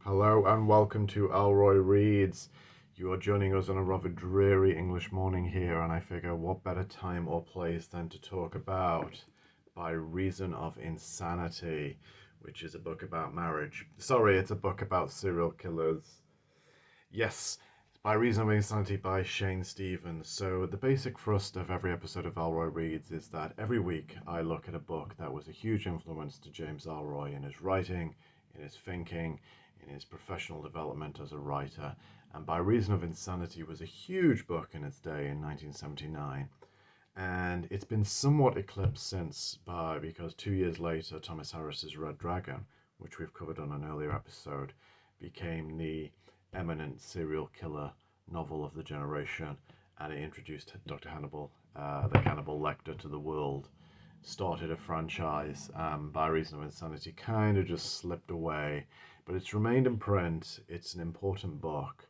Hello and welcome to Ellroy Reads. You are joining us on a rather dreary English morning here, and I figure what better time or place than to talk about By Reason of Insanity, which is a book about marriage. Sorry, it's a book about serial killers. Yes, By Reason of Insanity by Shane Stevens. So, the basic thrust of every episode of Ellroy Reads is that every week I look at a book that was a huge influence to James Ellroy in his writing, in his thinking, in his professional development as a writer. And By Reason of Insanity was a huge book in its day in 1979. And it's been somewhat eclipsed since because 2 years later, Thomas Harris's Red Dragon, which we've covered on an earlier episode, became the eminent serial killer novel of the generation, and it introduced Dr. Hannibal, the Cannibal Lecter, to the world, started a franchise. By Reason of Insanity kind of just slipped away, but it's remained in print. It's an important book,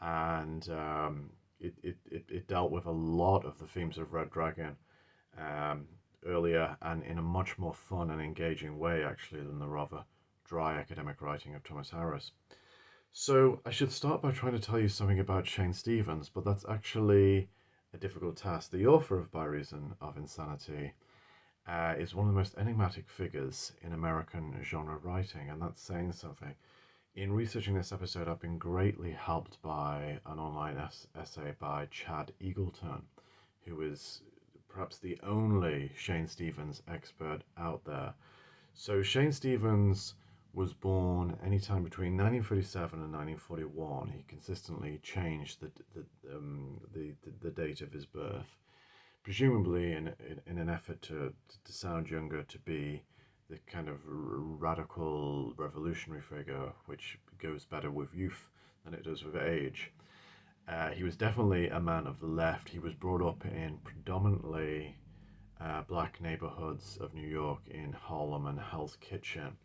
and it dealt with a lot of the themes of Red Dragon um, earlier, and in a much more fun and engaging way, actually, than the rather dry academic writing of Thomas Harris. So I should start by trying to tell you something about Shane Stevens, but that's actually a difficult task. The author of By Reason of Insanity is one of the most enigmatic figures in American genre writing, and that's saying something. In researching this episode, I've been greatly helped by an online essay by Chad Eagleton, who is perhaps the only Shane Stevens expert out there. So Shane Stevens was born anytime between 1937 and 1941. He consistently changed the date of his birth, presumably in an effort to sound younger, to be the kind of radical revolutionary figure, which goes better with youth than it does with age. He was definitely a man of the left. He was brought up in predominantly black neighborhoods of New York in Harlem and Hell's Kitchen,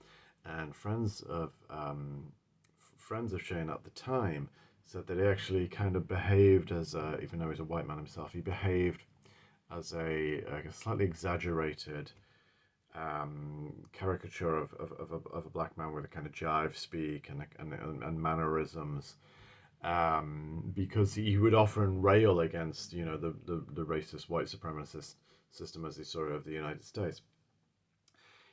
and friends of Shane at the time said that he actually kind of behaved as even though he's a white man himself, he behaved as a slightly exaggerated caricature of a black man with a kind of jive speak and mannerisms, because he would often rail against the racist white supremacist system as he saw it of the United States.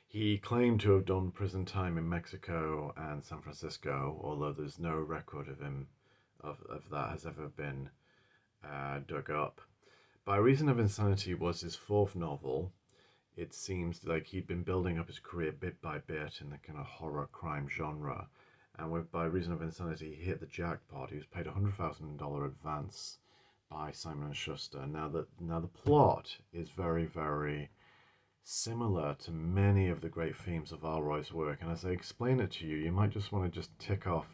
He claimed to have done prison time in Mexico and San Francisco, although there's no record of him of that has ever been dug up. By Reason of Insanity was his fourth novel. It seems like he'd been building up his career bit by bit in the kind of horror crime genre, and By Reason of Insanity, he hit the jackpot. He was paid $100,000 advance by Simon and Schuster. Now the plot is very, very similar to many of the great themes of Ellroy's work, and as I explain it to you, you might just want to just tick off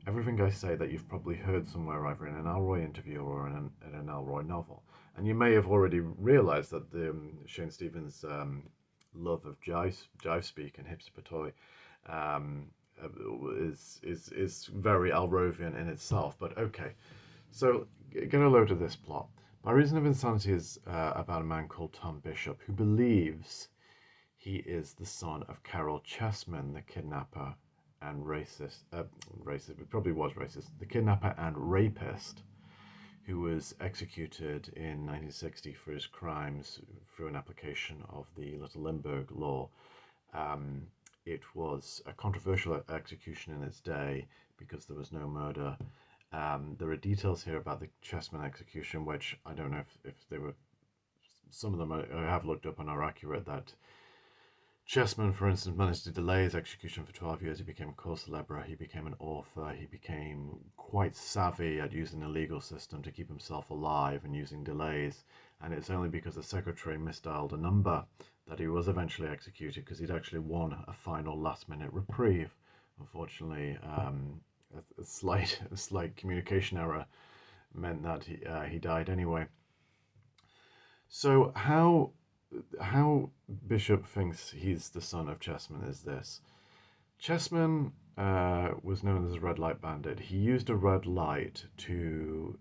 everything I say that you've probably heard somewhere, either in an Ellroy interview or in an Ellroy novel. And you may have already realized that the Shane Stevens' love of jive speak and hipster toy is very Ellrovian in itself. But okay, so get a load of this plot. By Reason of Insanity is about a man called Tom Bishop who believes he is the son of Carol Chessman, the kidnapper and it probably was racist, the kidnapper and rapist who was executed in 1960 for his crimes through an application of the Little Limburg law. It was a controversial execution in its day because there was no murder. There are details here about the Chessman execution, which I don't know if they were, some of them I have looked up and are accurate, that Chessman, for instance, managed to delay his execution for 12 years. He became a cause célèbre, he became an author, he became quite savvy at using the legal system to keep himself alive and using delays. And it's only because the secretary misdialed a number that he was eventually executed, because he'd actually won a final last-minute reprieve. Unfortunately, a slight communication error meant that he died anyway. So how Bishop thinks he's the son of Chessman is this. Chessman was known as a red light bandit. He used a red light to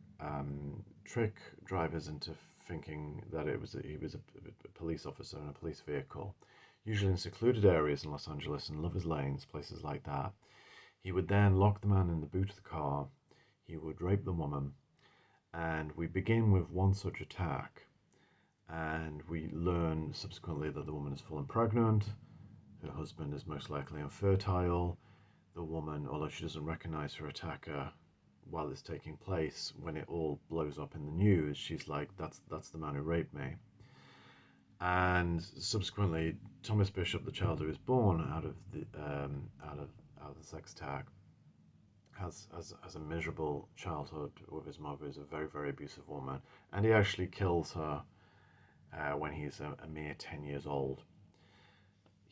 trick drivers into thinking that he was a police officer in a police vehicle, usually in secluded areas in Los Angeles and lovers' lanes, places like that. He would then lock the man in the boot of the car. He would rape the woman. And we begin with one such attack. And we learn subsequently that the woman has fallen pregnant. Her husband is most likely infertile. The woman, although she doesn't recognize her attacker while it's taking place, when it all blows up in the news, she's like, that's the man who raped me. And subsequently, Thomas Bishop, the child who is born out of the sex attack, has a miserable childhood with his mother, who's a very, very abusive woman, and he actually kills her when he's a mere 10 years old.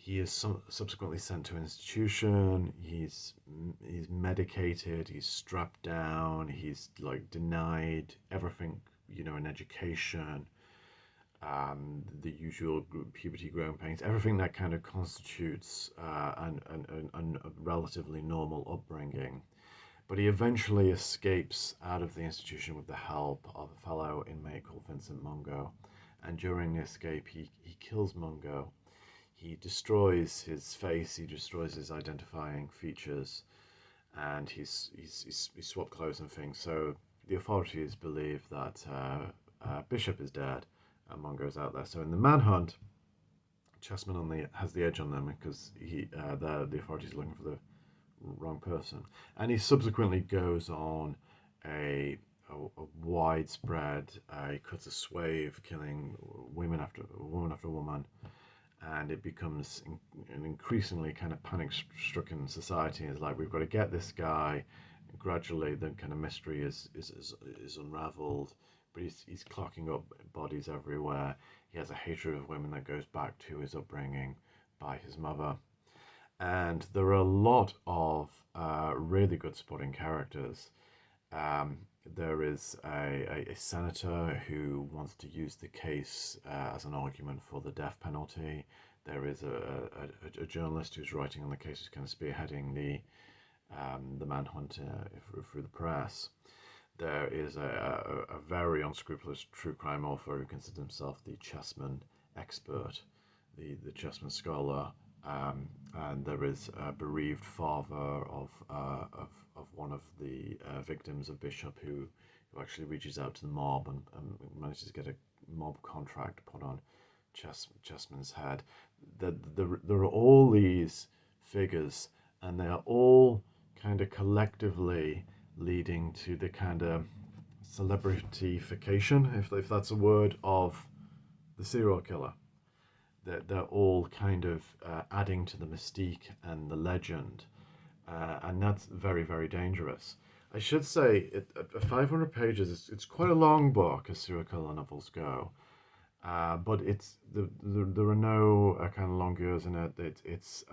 He is subsequently sent to an institution. He's medicated. He's strapped down. He's like denied everything, in education. The usual puberty, growing pains, everything that kind of constitutes a relatively normal upbringing. But he eventually escapes out of the institution with the help of a fellow inmate called Vincent Mungo. And during the escape, he kills Mungo. He destroys his face, he destroys his identifying features, and he's swapped clothes and things. So the authorities believe that Bishop is dead and Mungo's out there. So in the manhunt, Chessman has the edge on them because the authorities are looking for the wrong person, and he subsequently goes on a widespread. He cuts a swathe, killing woman after woman, and it becomes an increasingly kind of panic-stricken society. It's like, we've got to get this guy. Gradually, the kind of mystery is unraveled, but he's clocking up bodies everywhere. He has a hatred of women that goes back to his upbringing by his mother. And there are a lot of really good supporting characters. There is a senator who wants to use the case as an argument for the death penalty. There is a journalist who's writing on the case, who's kind of spearheading the manhunt through the press. There is a very unscrupulous true crime author who considers himself the Chessman expert, the Chessman scholar. And there is a bereaved father of one of the victims of Bishop who actually reaches out to the mob and manages to get a mob contract put on Chessman's head. There are all these figures, and they are all kind of collectively leading to the kind of celebrityfication, if that's a word, of the serial killer. They're all kind of adding to the mystique and the legend, and that's very, very dangerous. I should say, 500 pages, it's quite a long book as serial killer novels go, but there are no kind of longueurs in it. It's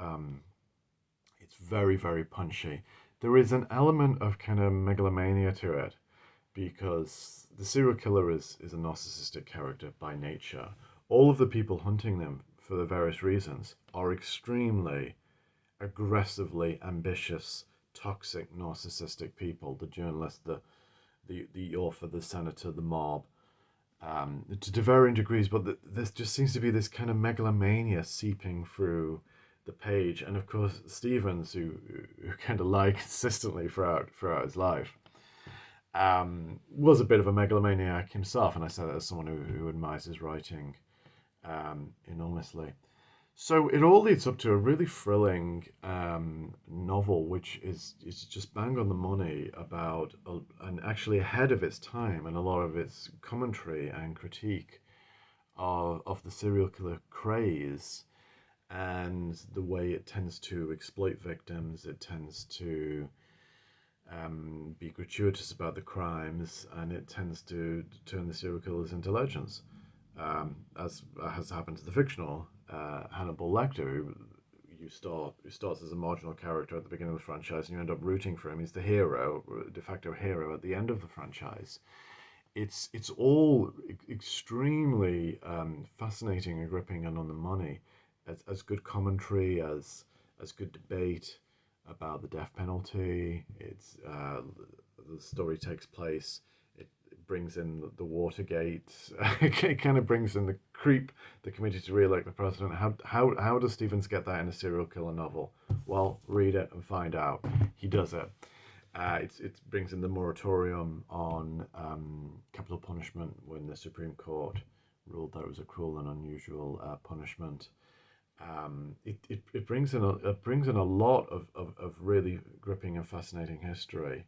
very, very punchy. There is an element of kind of megalomania to it, because the serial killer is a narcissistic character by nature. All of the people hunting them for the various reasons are extremely aggressively ambitious, toxic, narcissistic people. The journalist, the author, the senator, the mob, to varying degrees. But there just seems to be this kind of megalomania seeping through the page. And of course, Stevens, who kind of lied consistently throughout his life, was a bit of a megalomaniac himself. And I say that as someone who admires his writing enormously. So it all leads up to a really thrilling novel, which is just bang on the money about, and actually ahead of its time, and a lot of its commentary and critique of the serial killer craze and the way it tends to exploit victims. It tends to be gratuitous about the crimes, and it tends to turn the serial killers into legends. As has happened to the fictional Hannibal Lecter, who starts as a marginal character at the beginning of the franchise, and you end up rooting for him. He's the hero, de facto hero, at the end of the franchise. It's all extremely fascinating and gripping and on the money, as good commentary, as good debate about the death penalty. It's the story takes place. Brings in the Watergate. It kind of brings in the committee to re-elect the president. How does Stevens get that in a serial killer novel? Well, read it and find out. He does it. It brings in the moratorium on capital punishment when the Supreme Court ruled that it was a cruel and unusual punishment. It brings in a lot of really gripping and fascinating history.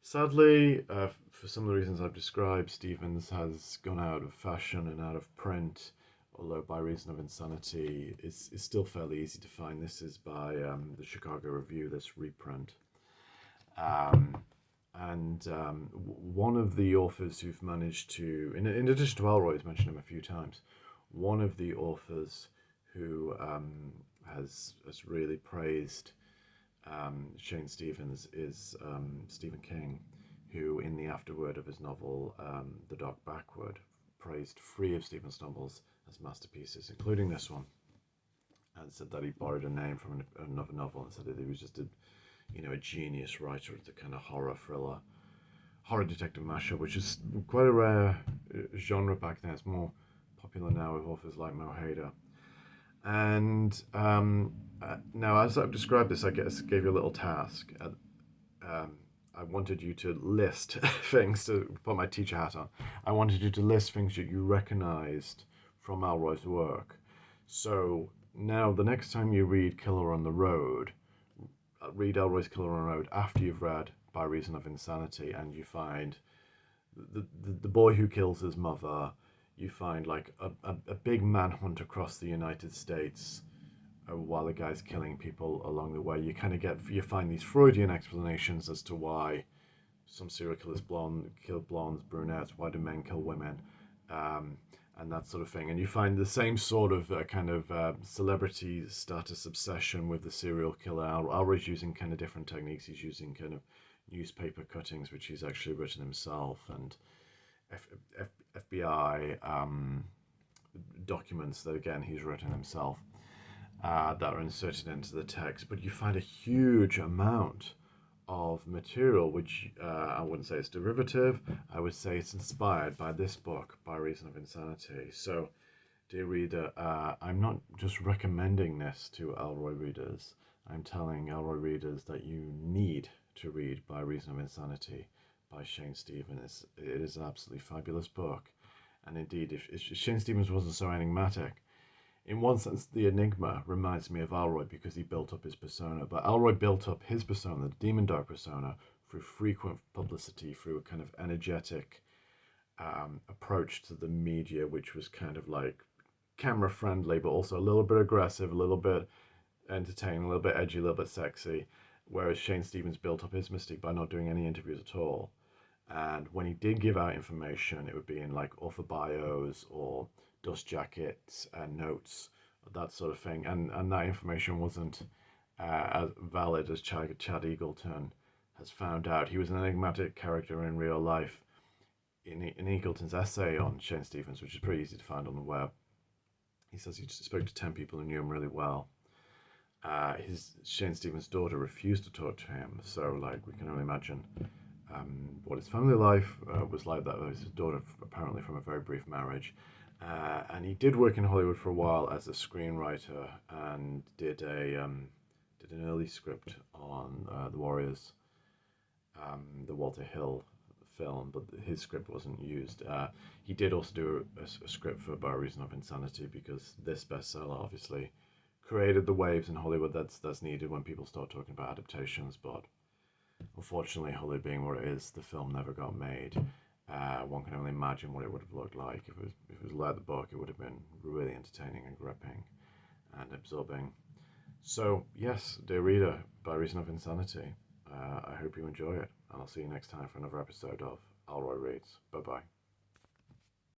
Sadly, for some of the reasons I've described, Stevens has gone out of fashion and out of print, although by reason of insanity, it's still fairly easy to find. This is by the Chicago Review, this reprint. Um, and one of the authors who've managed to, in addition to Ellroy, who's mentioned him a few times, one of the authors who has really praised Shane Stevens is Stephen King, who in the afterword of his novel The Dark Backward praised three of Stevens' novels as masterpieces, including this one, and said that he borrowed a name from another novel and said that he was just a genius writer of the kind of horror thriller, horror detective mashup, which is quite a rare genre back then. It's more popular now with authors like Mo Hader. And now, as I've described this, I guess gave you a little task. I wanted you to list things, to put my teacher hat on. I wanted you to list things that you recognized from Ellroy's work. So now, the next time you read Killer on the Road, read Ellroy's Killer on the Road after you've read By Reason of Insanity, and you find the boy who kills his mother. You find like a big manhunt across the United States while the guy's killing people along the way. You find these Freudian explanations as to why some serial killers kill blondes, brunettes, why do men kill women, and that sort of thing. And you find the same sort of celebrity status obsession with the serial killer. Ellroy's using kind of different techniques. He's using kind of newspaper cuttings, which he's actually written himself, and FBI documents that, again, he's written himself, that are inserted into the text. But you find a huge amount of material which I wouldn't say it's derivative. I would say it's inspired by this book, By Reason of Insanity. So, dear reader, I'm not just recommending this to Ellroy readers. I'm telling Ellroy readers that you need to read By Reason of Insanity by Shane Stevens. It is an absolutely fabulous book. And indeed, if Shane Stevens wasn't so enigmatic, in one sense, the Enigma reminds me of Ellroy because he built up his persona. But Ellroy built up his persona, the Demon Dog persona, through frequent publicity, through a kind of energetic approach to the media, which was kind of like camera friendly, but also a little bit aggressive, a little bit entertaining, a little bit edgy, a little bit sexy. Whereas Shane Stevens built up his mystique by not doing any interviews at all. And when he did give out information, it would be in like author bios or dust jackets and notes, that sort of thing. And that information wasn't as valid as Chad Eagleton has found out. He was an enigmatic character in real life. In Eagleton's essay on Shane Stevens, which is pretty easy to find on the web, he says he spoke to 10 people who knew him really well. Shane Stevens' daughter refused to talk to him, so like we can only imagine what his family life was like. That was his daughter, apparently from a very brief marriage, and he did work in Hollywood for a while as a screenwriter and did an early script on The Warriors, the Walter Hill film, but his script wasn't used. He did also do a script for By Reason of Insanity, because this bestseller obviously created the waves in Hollywood that's needed when people start talking about adaptations. But unfortunately, Hollywood being what it is, the film never got made. One can only imagine what it would have looked like if it was like the book. It would have been really entertaining and gripping and absorbing. So yes, dear reader, By Reason of Insanity. I hope you enjoy it, and I'll see you next time for another episode of Ellroy Reads. Bye bye.